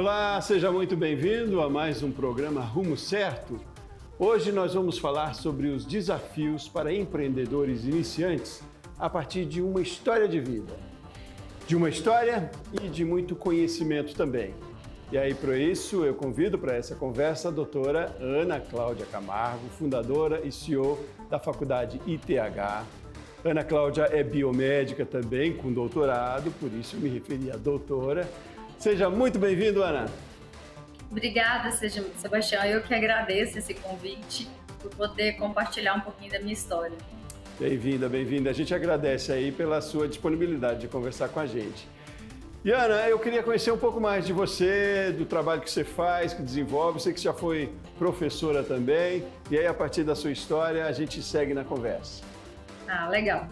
Olá, seja muito bem-vindo a mais um programa Rumo Certo. Hoje nós vamos falar sobre os desafios para empreendedores iniciantes a partir de uma história de vida. De uma história e de muito conhecimento também. E aí, por isso, eu convido para essa conversa a doutora Ana Cláudia Camargo, fundadora e CEO da Faculdade ITH. Ana Cláudia é biomédica também, com doutorado, por isso eu me referi a doutora. Seja muito bem-vindo, Ana. Obrigada, Sebastião. Eu que agradeço esse convite por poder compartilhar um pouquinho da minha história. Bem-vinda, bem-vinda. A gente agradece aí pela sua disponibilidade de conversar com a gente. E Ana, eu queria conhecer um pouco mais de você, do trabalho que você faz, que desenvolve. Sei que já foi professora também. E aí, a partir da sua história, a gente segue na conversa. Ah, legal.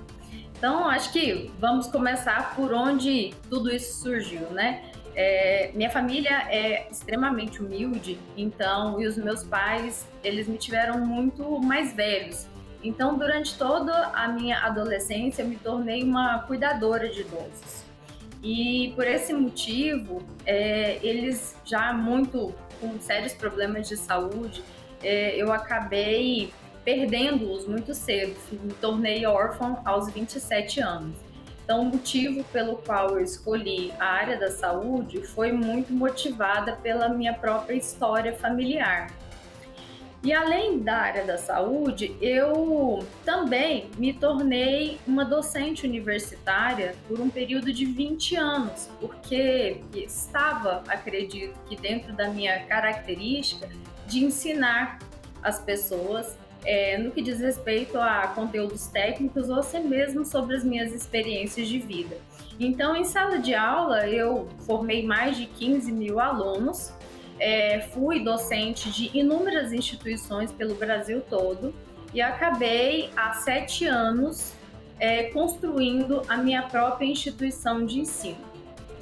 Então, acho que vamos começar por onde tudo isso surgiu, né? Minha família é extremamente humilde, então, e os meus pais, eles me tiveram muito mais velhos. Então, durante toda a minha adolescência, eu me tornei uma cuidadora de idosos. E por esse motivo, eles já muito com sérios problemas de saúde, eu acabei perdendo-os muito cedo, me tornei órfã aos 27 anos. Então, o motivo pelo qual eu escolhi a área da saúde foi muito motivada pela minha própria história familiar. E além da área da saúde, eu também me tornei uma docente universitária por um período de 20 anos, porque estava, acredito que dentro da minha característica, de ensinar as pessoas no que diz respeito a conteúdos técnicos ou até mesmo sobre as minhas experiências de vida. Então, em sala de aula, eu formei mais de 15 mil alunos, fui docente de inúmeras instituições pelo Brasil todo e acabei há 7 anos construindo a minha própria instituição de ensino,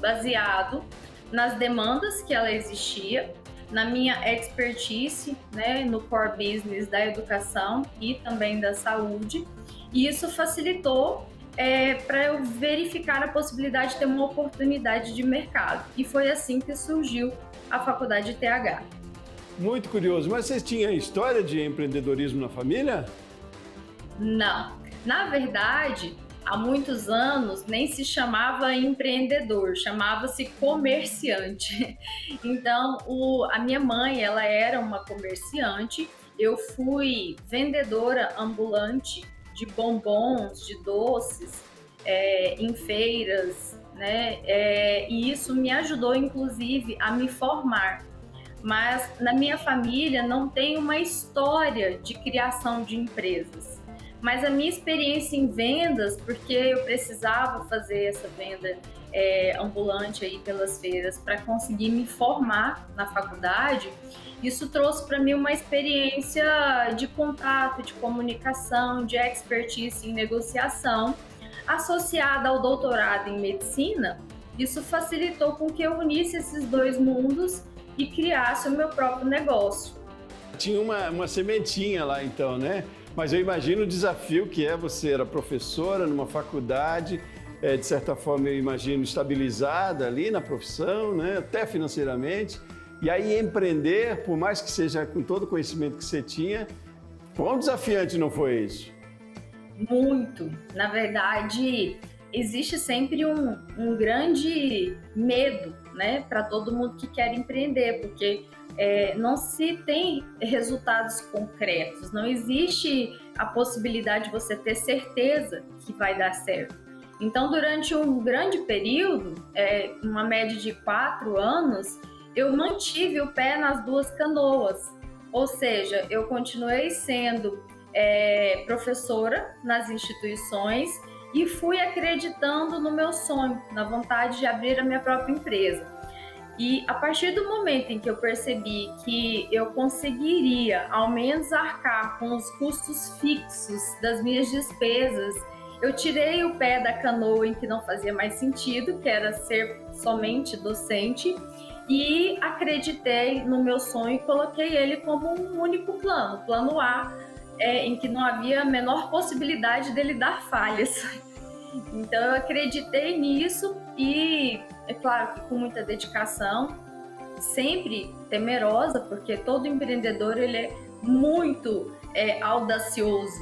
baseado nas demandas que ela existia, na minha expertise, né, no core business da educação e também da saúde, e isso facilitou para eu verificar a possibilidade de ter uma oportunidade de mercado. E foi assim que surgiu a Faculdade ITH. Muito curioso, mas você tinha história de empreendedorismo na família? Não. Na verdade, há muitos anos nem se chamava empreendedor, chamava-se comerciante. Então, a minha mãe, ela era uma comerciante, eu fui vendedora ambulante de bombons, de doces, em feiras, né? E isso me ajudou, inclusive, a me formar. Mas na minha família não tem uma história de criação de empresas. Mas a minha experiência em vendas, porque eu precisava fazer essa venda ambulante aí pelas feiras para conseguir me formar na faculdade, isso trouxe para mim uma experiência de contato, de comunicação, de expertise em negociação, associada ao doutorado em medicina. Isso facilitou com que eu unisse esses dois mundos e criasse o meu próprio negócio. Tinha uma sementinha lá então, né? Mas eu imagino o desafio que você era professora numa faculdade, de certa forma eu imagino estabilizada ali na profissão, né? Até financeiramente, e aí empreender, por mais que seja com todo o conhecimento que você tinha, quão desafiante não foi isso? Muito. Na verdade, existe sempre um grande medo, né, para todo mundo que quer empreender, porque não se tem resultados concretos, não existe a possibilidade de você ter certeza que vai dar certo. Então, durante um grande período, uma média de 4 anos, eu mantive o pé nas duas canoas, ou seja, eu continuei sendo professora nas instituições e fui acreditando no meu sonho, na vontade de abrir a minha própria empresa. E a partir do momento em que eu percebi que eu conseguiria ao menos arcar com os custos fixos das minhas despesas, eu tirei o pé da canoa em que não fazia mais sentido, que era ser somente docente, e acreditei no meu sonho e coloquei ele como um único plano, plano A, em que não havia a menor possibilidade dele dar falhas. Então eu acreditei nisso e, é claro que com muita dedicação, sempre temerosa, porque todo empreendedor ele é muito audacioso,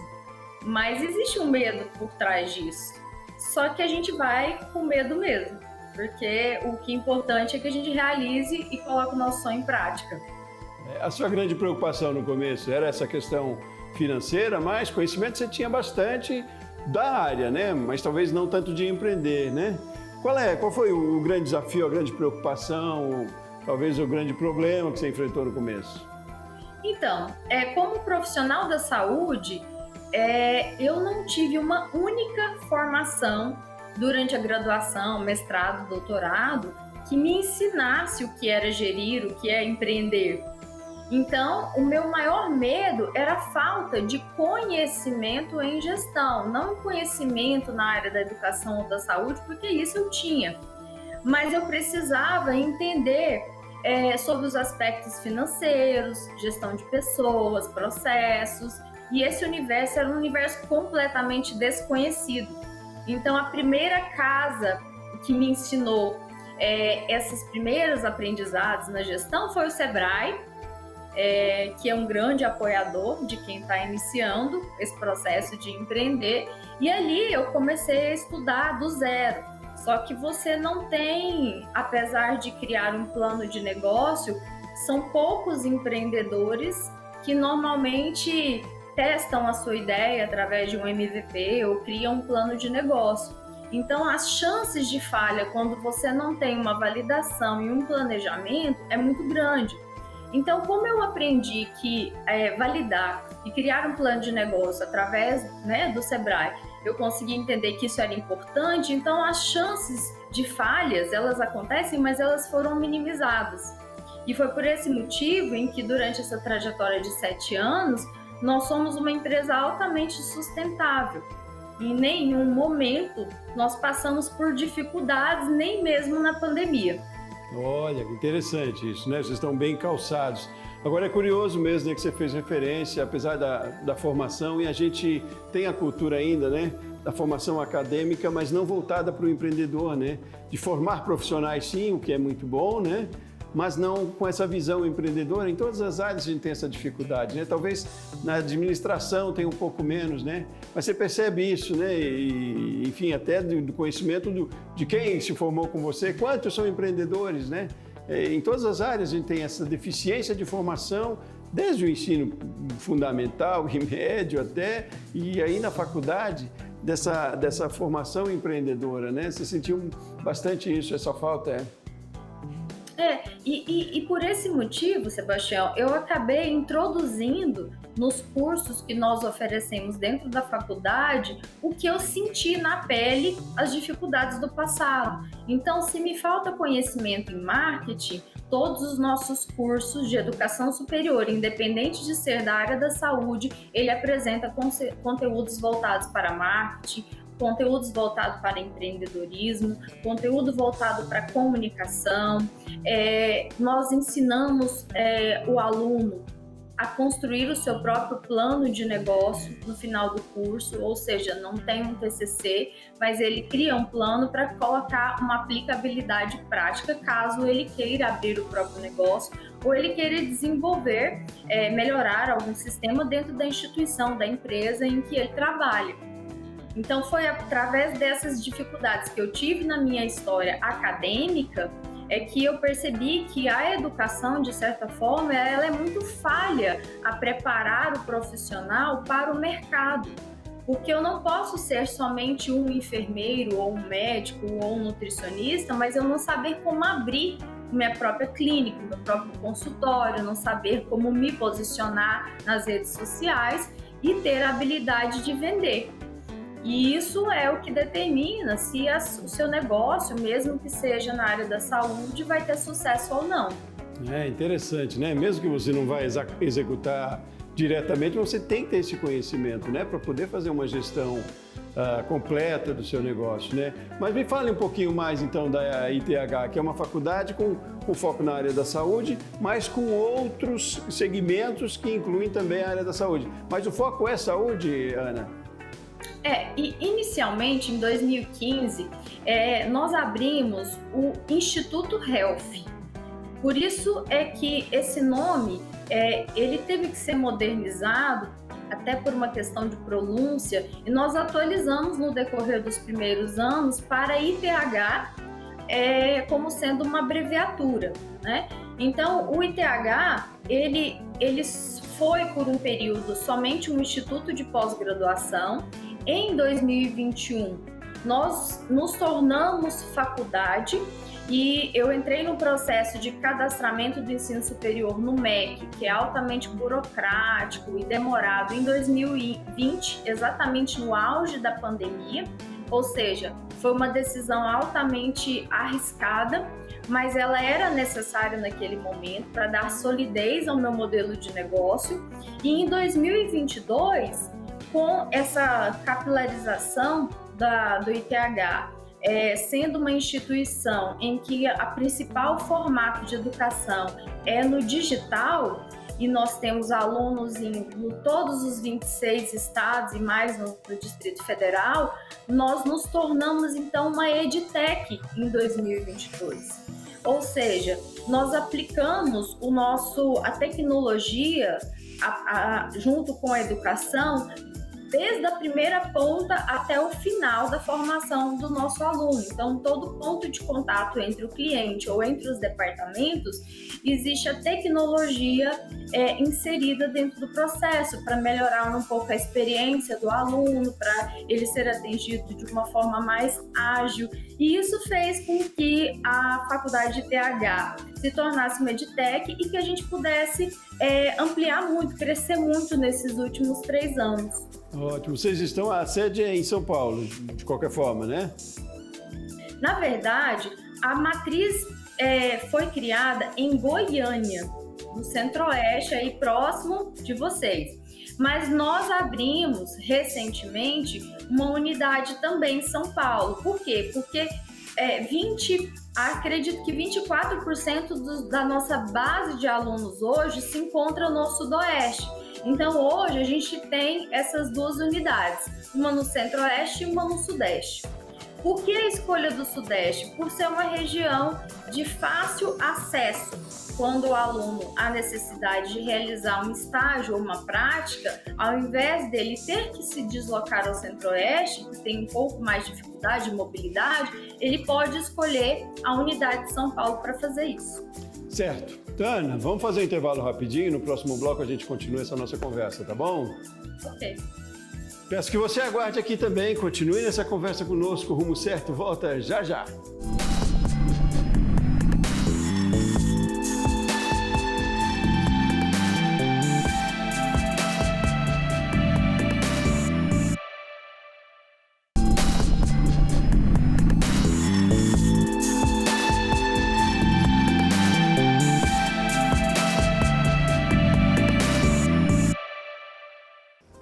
mas existe um medo por trás disso. Só que a gente vai com medo mesmo, porque o que é importante é que a gente realize e coloque o nosso sonho em prática. A sua grande preocupação no começo era essa questão financeira, mas conhecimento você tinha bastante da área, né? Mas talvez não tanto de empreender, né? Qual foi o grande desafio, a grande preocupação, talvez o grande problema que você enfrentou no começo? Então, como profissional da saúde, eu não tive uma única formação durante a graduação, mestrado, doutorado, que me ensinasse o que era gerir, o que é empreender. Então, o meu maior medo era a falta de conhecimento em gestão, não conhecimento na área da educação ou da saúde, porque isso eu tinha. Mas eu precisava entender sobre os aspectos financeiros, gestão de pessoas, processos, e esse universo era um universo completamente desconhecido. Então, a primeira casa que me ensinou esses primeiros aprendizados na gestão foi o Sebrae, que é um grande apoiador de quem está iniciando esse processo de empreender. E ali eu comecei a estudar do zero. Só que você não tem, apesar de criar um plano de negócio, são poucos empreendedores que normalmente testam a sua ideia através de um MVP ou criam um plano de negócio. Então, as chances de falha quando você não tem uma validação e um planejamento é muito grande. Então, como eu aprendi que validar e criar um plano de negócio através do Sebrae, eu consegui entender que isso era importante, então as chances de falhas, elas acontecem, mas elas foram minimizadas. E foi por esse motivo em que durante essa trajetória de 7 anos, nós somos uma empresa altamente sustentável. Em nenhum momento nós passamos por dificuldades, nem mesmo na pandemia. Olha, que interessante isso, né? Vocês estão bem calçados. Agora é curioso mesmo, né, que você fez referência, apesar da formação, e a gente tem a cultura ainda, né, da formação acadêmica, mas não voltada para o empreendedor, né? De formar profissionais sim, o que é muito bom, né? Mas não com essa visão empreendedora. Em todas as áreas a gente tem essa dificuldade, né? Talvez na administração tenha um pouco menos, né? Mas você percebe isso, né? E, enfim, até do conhecimento de quem se formou com você, quantos são empreendedores, né? Em todas as áreas a gente tem essa deficiência de formação, desde o ensino fundamental e médio até, e aí na faculdade, dessa formação empreendedora, né? Você sentiu bastante isso, essa falta, E por esse motivo, Sebastião, eu acabei introduzindo nos cursos que nós oferecemos dentro da faculdade o que eu senti na pele, as dificuldades do passado. Então, se me falta conhecimento em marketing, todos os nossos cursos de educação superior, independente de ser da área da saúde, ele apresenta conteúdos voltados para marketing, conteúdos voltados para empreendedorismo, conteúdo voltado para comunicação. Nós ensinamos o aluno a construir o seu próprio plano de negócio no final do curso, ou seja, não tem um TCC, mas ele cria um plano para colocar uma aplicabilidade prática caso ele queira abrir o próprio negócio ou ele queira desenvolver, melhorar algum sistema dentro da instituição, da empresa em que ele trabalha. Então, foi através dessas dificuldades que eu tive na minha história acadêmica que eu percebi que a educação, de certa forma, ela é muito falha a preparar o profissional para o mercado. Porque eu não posso ser somente um enfermeiro, ou um médico, ou um nutricionista, mas eu não saber como abrir minha própria clínica, meu próprio consultório, não saber como me posicionar nas redes sociais e ter a habilidade de vender. E isso é o que determina se o seu negócio, mesmo que seja na área da saúde, vai ter sucesso ou não. É interessante, né? Mesmo que você não vai executar diretamente, você tem que ter esse conhecimento, né? Para poder fazer uma gestão completa do seu negócio, né? Mas me fale um pouquinho mais, então, da ITH, que é uma faculdade com foco na área da saúde, mas com outros segmentos que incluem também a área da saúde. Mas o foco é saúde, Ana? E inicialmente, em 2015, nós abrimos o Instituto Health. Por isso é que esse nome, ele teve que ser modernizado, até por uma questão de pronúncia, e nós atualizamos no decorrer dos primeiros anos para ITH, como sendo uma abreviatura, né? Então, o ITH, ele foi por um período somente um instituto de pós-graduação. Em 2021, nós nos tornamos faculdade e eu entrei no processo de cadastramento do ensino superior no MEC, que é altamente burocrático e demorado, em 2020, exatamente no auge da pandemia, ou seja, foi uma decisão altamente arriscada, mas ela era necessária naquele momento para dar solidez ao meu modelo de negócio. E em 2022, com essa capilarização do ITH, sendo uma instituição em que a principal formato de educação é no digital, e nós temos alunos em todos os 26 estados e mais no Distrito Federal, nós nos tornamos então uma EdTech em 2022. Ou seja, nós aplicamos a tecnologia junto com a educação desde a primeira ponta até o final da formação do nosso aluno. Então, todo ponto de contato entre o cliente ou entre os departamentos, existe a tecnologia inserida dentro do processo para melhorar um pouco a experiência do aluno, para ele ser atendido de uma forma mais ágil. E isso fez com que a faculdade de TH se tornasse uma EdTech e que a gente pudesse ampliar muito, crescer muito nesses últimos 3 anos. Ótimo. Vocês estão, a sede é em São Paulo, de qualquer forma, né? Na verdade, a matriz foi criada em Goiânia, no Centro-Oeste, aí próximo de vocês. Mas nós abrimos recentemente uma unidade também em São Paulo. Por quê? Porque acredito que 24% da nossa base de alunos hoje se encontra no Sudoeste. Então, hoje, a gente tem essas 2 unidades, uma no Centro-Oeste e uma no Sudeste. Por que a escolha do Sudeste? Por ser uma região de fácil acesso. Quando o aluno há necessidade de realizar um estágio ou uma prática, ao invés dele ter que se deslocar ao Centro-Oeste, que tem um pouco mais de dificuldade de mobilidade, ele pode escolher a unidade de São Paulo para fazer isso. Certo. Tana, vamos fazer um intervalo rapidinho. No próximo bloco a gente continua essa nossa conversa, tá bom? Ok. Peço que você aguarde aqui também. Continue nessa conversa conosco. Rumo Certo volta já já.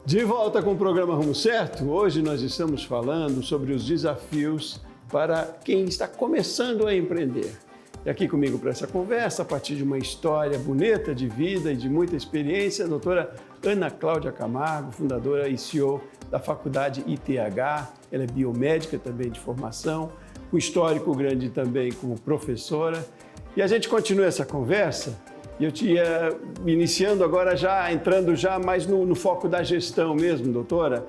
De volta com o programa Rumo Certo, hoje nós estamos falando sobre os desafios para quem está começando a empreender. E aqui comigo para essa conversa, a partir de uma história bonita de vida e de muita experiência, a doutora Ana Cláudia Camargo, fundadora e CEO da Faculdade ITH, ela é biomédica também de formação, com histórico grande também como professora. E a gente continua essa conversa. E eu te ia iniciando agora, já entrando já mais no foco da gestão mesmo, doutora.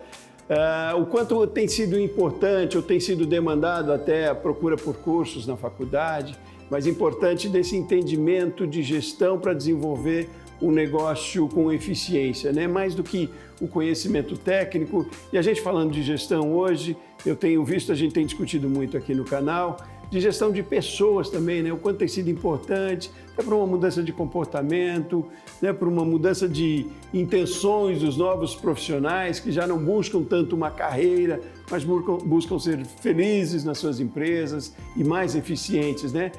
O quanto tem sido importante ou tem sido demandado até a procura por cursos na faculdade, mas importante desse entendimento de gestão para desenvolver um negócio com eficiência, né? Mais do que o conhecimento técnico. E a gente falando de gestão hoje, eu tenho visto, a gente tem discutido muito aqui no canal, de gestão de pessoas também, né? O quanto tem sido importante, até para uma mudança de comportamento, né? Para uma mudança de intenções dos novos profissionais que já não buscam tanto uma carreira, mas buscam ser felizes nas suas empresas e mais eficientes, né?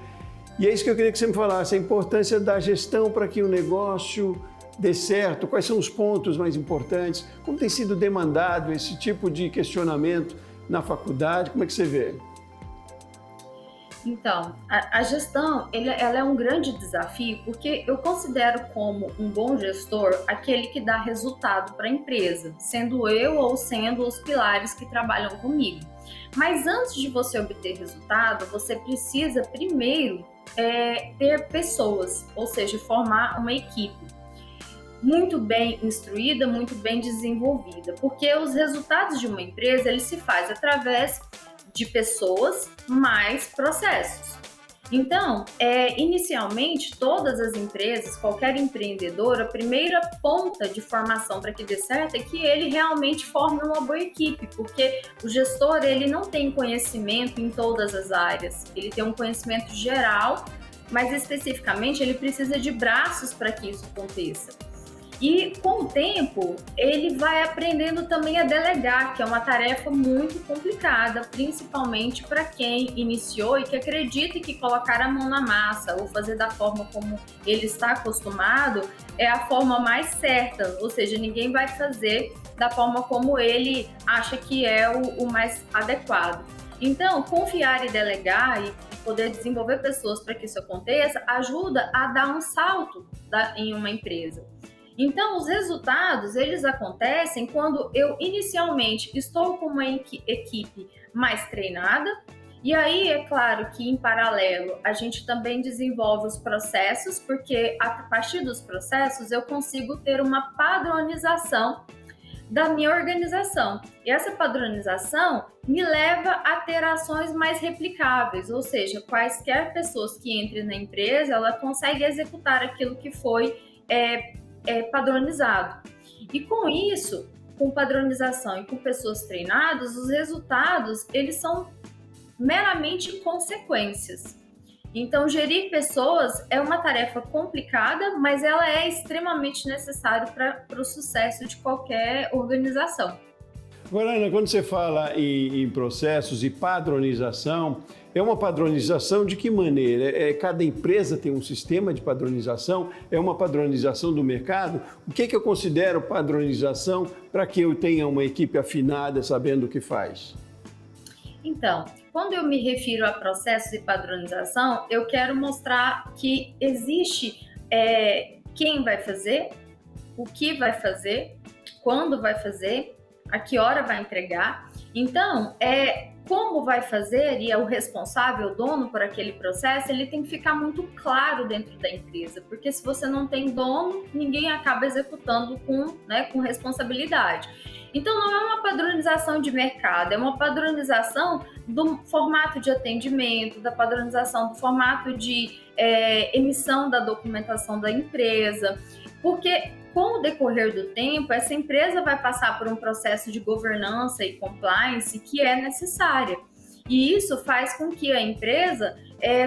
E é isso que eu queria que você me falasse, a importância da gestão para que o negócio dê certo, quais são os pontos mais importantes, como tem sido demandado esse tipo de questionamento na faculdade, como é que você vê? Então, a gestão, ela é um grande desafio, porque eu considero como um bom gestor aquele que dá resultado para a empresa, sendo eu ou sendo os pilares que trabalham comigo. Mas antes de você obter resultado, você precisa primeiro ter pessoas, ou seja, formar uma equipe muito bem instruída, muito bem desenvolvida, porque os resultados de uma empresa, ele se faz através de pessoas mais processos. Então, inicialmente, todas as empresas, qualquer empreendedor, a primeira ponta de formação para que dê certo é que ele realmente forme uma boa equipe, porque o gestor, ele não tem conhecimento em todas as áreas, ele tem um conhecimento geral, mas especificamente ele precisa de braços para que isso aconteça. E com o tempo, ele vai aprendendo também a delegar, que é uma tarefa muito complicada, principalmente para quem iniciou e que acredita que colocar a mão na massa ou fazer da forma como ele está acostumado é a forma mais certa, ou seja, ninguém vai fazer da forma como ele acha que é o mais adequado. Então, confiar e delegar e poder desenvolver pessoas para que isso aconteça ajuda a dar um salto em uma empresa. Então, os resultados, eles acontecem quando eu inicialmente estou com uma equipe mais treinada, e aí é claro que em paralelo a gente também desenvolve os processos, porque a partir dos processos eu consigo ter uma padronização da minha organização. E essa padronização me leva a ter ações mais replicáveis, ou seja, quaisquer pessoas que entrem na empresa, ela consegue executar aquilo que foi padronizado. E com isso, com padronização e com pessoas treinadas, os resultados, eles são meramente consequências. Então, gerir pessoas é uma tarefa complicada, mas ela é extremamente necessária para o sucesso de qualquer organização. Agora, Ana, quando você fala em processos e padronização, é uma padronização de que maneira? Cada empresa tem um sistema de padronização? É uma padronização do mercado? O que eu considero padronização para que eu tenha uma equipe afinada, sabendo o que faz? Então, quando eu me refiro a processos e padronização, eu quero mostrar que existe quem vai fazer, o que vai fazer, quando vai fazer, a que hora vai entregar. Então, como vai fazer e é o responsável, o dono por aquele processo, ele tem que ficar muito claro dentro da empresa, porque se você não tem dono, ninguém acaba executando com responsabilidade. Então, não é uma padronização de mercado, é uma padronização do formato de atendimento, da padronização do formato de emissão da documentação da empresa, porque com o decorrer do tempo, essa empresa vai passar por um processo de governança e compliance que é necessária. E isso faz com que a empresa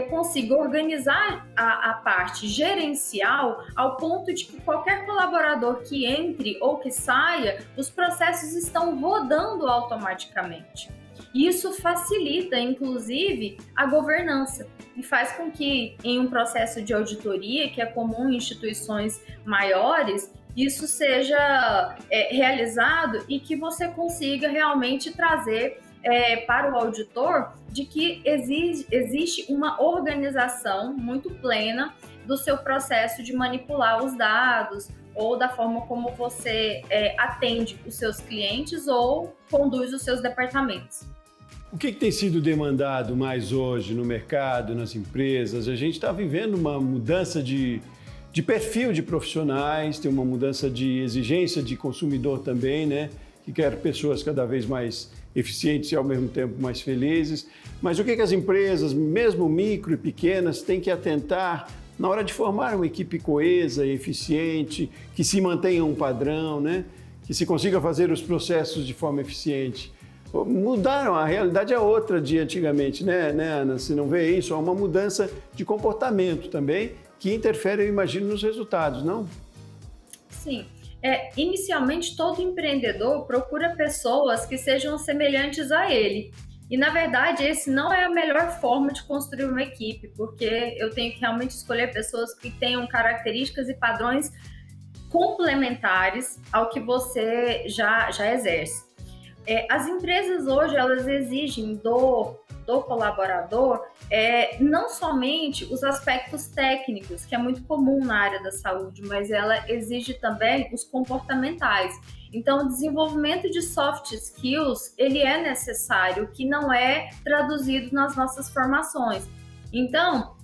consiga organizar a parte gerencial ao ponto de que qualquer colaborador que entre ou que saia, os processos estão rodando automaticamente. Isso facilita, inclusive, a governança e faz com que, em um processo de auditoria, que é comum em instituições maiores, isso seja realizado e que você consiga realmente trazer para o auditor de que existe uma organização muito plena do seu processo de manipular os dados ou da forma como você atende os seus clientes ou conduz os seus departamentos. O que tem sido demandado mais hoje no mercado, nas empresas? A gente está vivendo uma mudança de perfil de profissionais, tem uma mudança de exigência de consumidor também, né? Que quer pessoas cada vez mais eficientes e ao mesmo tempo mais felizes. Mas o que as empresas, mesmo micro e pequenas, têm que atentar na hora de formar uma equipe coesa e eficiente, que se mantenha um padrão, né? Que se consiga fazer os processos de forma eficiente? Mudaram, a realidade é outra de antigamente, né, Ana? Se não vê isso, há uma mudança de comportamento também que interfere, eu imagino, nos resultados, não? Sim. Inicialmente, todo empreendedor procura pessoas que sejam semelhantes a ele. E, na verdade, esse não é a melhor forma de construir uma equipe, porque eu tenho que realmente escolher pessoas que tenham características e padrões complementares ao que você já exerce. As empresas hoje, elas exigem do colaborador não somente os aspectos técnicos, que é muito comum na área da saúde, mas ela exige também os comportamentais. Então, o desenvolvimento de soft skills, ele é necessário, que não é traduzido nas nossas formações. Então,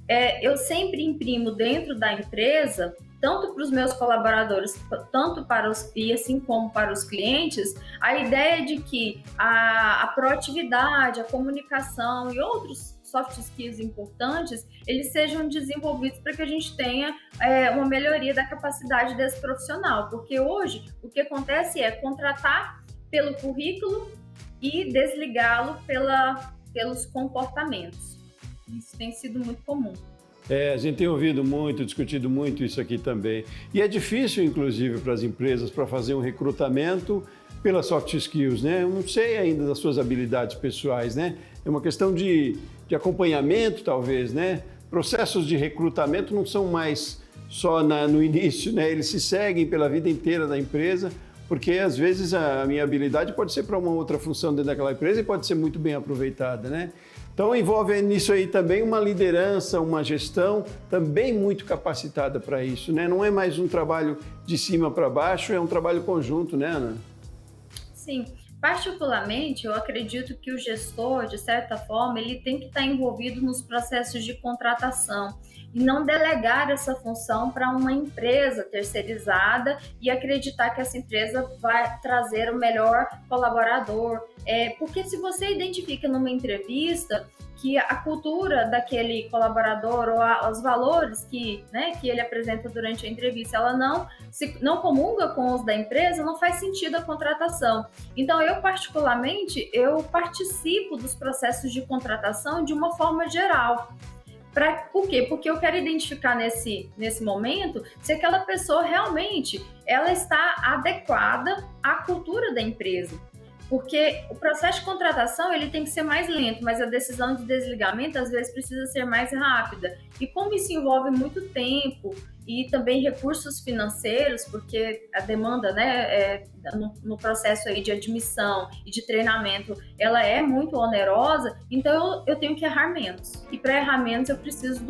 eu sempre imprimo dentro da empresa, tanto para os meus colaboradores, tanto para os e assim como para os clientes, a ideia de que a proatividade, a comunicação e outros soft skills importantes, eles sejam desenvolvidos para que a gente tenha uma melhoria da capacidade desse profissional. Porque hoje o que acontece é contratar pelo currículo e desligá-lo pelos comportamentos. Isso tem sido muito comum. A gente tem ouvido muito, discutido muito isso aqui também. E é difícil, inclusive, para as empresas para fazer um recrutamento pelas soft skills, né? Eu não sei ainda das suas habilidades pessoais, né? É uma questão de acompanhamento, talvez, né? Processos de recrutamento não são mais só no início, né? Eles se seguem pela vida inteira da empresa, porque às vezes a minha habilidade pode ser para uma outra função dentro daquela empresa e pode ser muito bem aproveitada, né? Então envolve nisso aí também uma liderança, uma gestão também muito capacitada para isso, né? Não é mais um trabalho de cima para baixo, é um trabalho conjunto, né, Ana? Sim, particularmente eu acredito que o gestor, de certa forma, ele tem que estar envolvido nos processos de contratação e não delegar essa função para uma empresa terceirizada e acreditar que essa empresa vai trazer o melhor colaborador. Porque se você identifica numa entrevista que a cultura daquele colaborador ou os valores que ele apresenta durante a entrevista, ela não comunga com os da empresa, não faz sentido a contratação. Então, eu particularmente, eu participo dos processos de contratação de uma forma geral. Por quê? Porque eu quero identificar nesse momento se aquela pessoa realmente ela está adequada à cultura da empresa. Porque o processo de contratação ele tem que ser mais lento, mas a decisão de desligamento às vezes precisa ser mais rápida. E como isso envolve muito tempo e também recursos financeiros, porque a demanda, no processo aí de admissão e de treinamento, ela é muito onerosa, então eu tenho que errar menos. E para errar menos eu preciso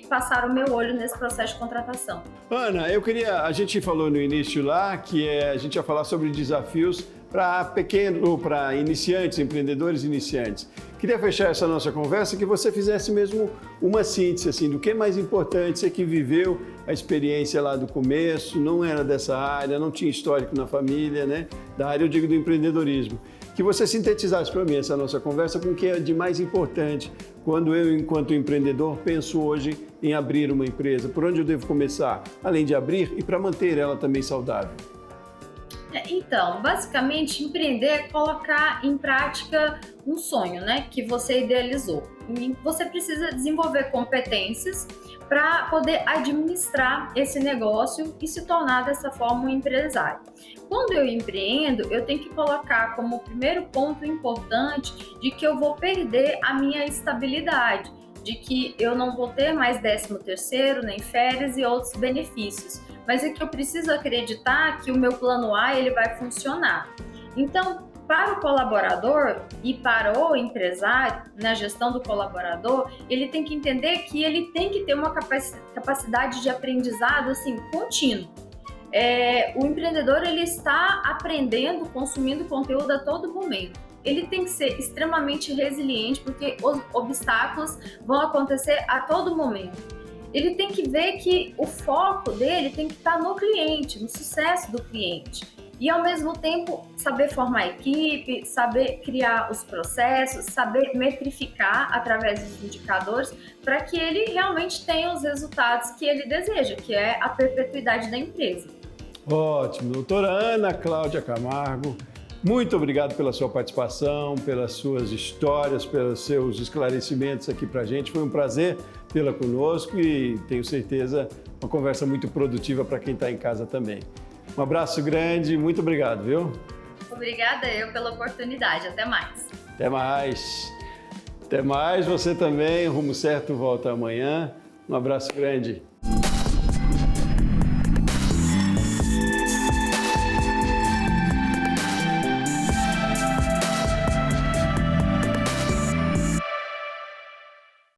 passar o meu olho nesse processo de contratação. Ana, a gente falou no início lá que a gente ia falar sobre desafios para iniciantes, empreendedores iniciantes. Queria fechar essa nossa conversa que você fizesse mesmo uma síntese assim, do que é mais importante, você que viveu a experiência lá do começo, não era dessa área, não tinha histórico na família, né? Da área, eu digo, do empreendedorismo. Que você sintetizasse para mim essa nossa conversa com o que é de mais importante quando eu, enquanto empreendedor, penso hoje em abrir uma empresa. Por onde eu devo começar? Além de abrir e para manter ela também saudável. Então, basicamente, empreender é colocar em prática um sonho, que você idealizou. E você precisa desenvolver competências para poder administrar esse negócio e se tornar dessa forma um empresário. Quando eu empreendo, eu tenho que colocar como primeiro ponto importante de que eu vou perder a minha estabilidade, de que eu não vou ter mais 13º, nem férias e outros benefícios. Mas é que eu preciso acreditar que o meu plano A ele vai funcionar. Então, para o colaborador e para o empresário, na gestão do colaborador, ele tem que entender que ele tem que ter uma capacidade de aprendizado assim, contínuo. O empreendedor ele está aprendendo, consumindo conteúdo a todo momento. Ele tem que ser extremamente resiliente, porque os obstáculos vão acontecer a todo momento. Ele tem que ver que o foco dele tem que estar no cliente, no sucesso do cliente. E, ao mesmo tempo, saber formar equipe, saber criar os processos, saber metrificar através dos indicadores para que ele realmente tenha os resultados que ele deseja, que é a perpetuidade da empresa. Ótimo. Doutora Ana Cláudia Camargo, muito obrigado pela sua participação, pelas suas histórias, pelos seus esclarecimentos aqui para a gente. Foi um prazer tê-la conosco e tenho certeza uma conversa muito produtiva para quem está em casa também. Um abraço grande, muito obrigado, viu? Obrigada eu pela oportunidade. Até mais. Até mais. Até mais, você também. Rumo Certo volta amanhã. Um abraço grande.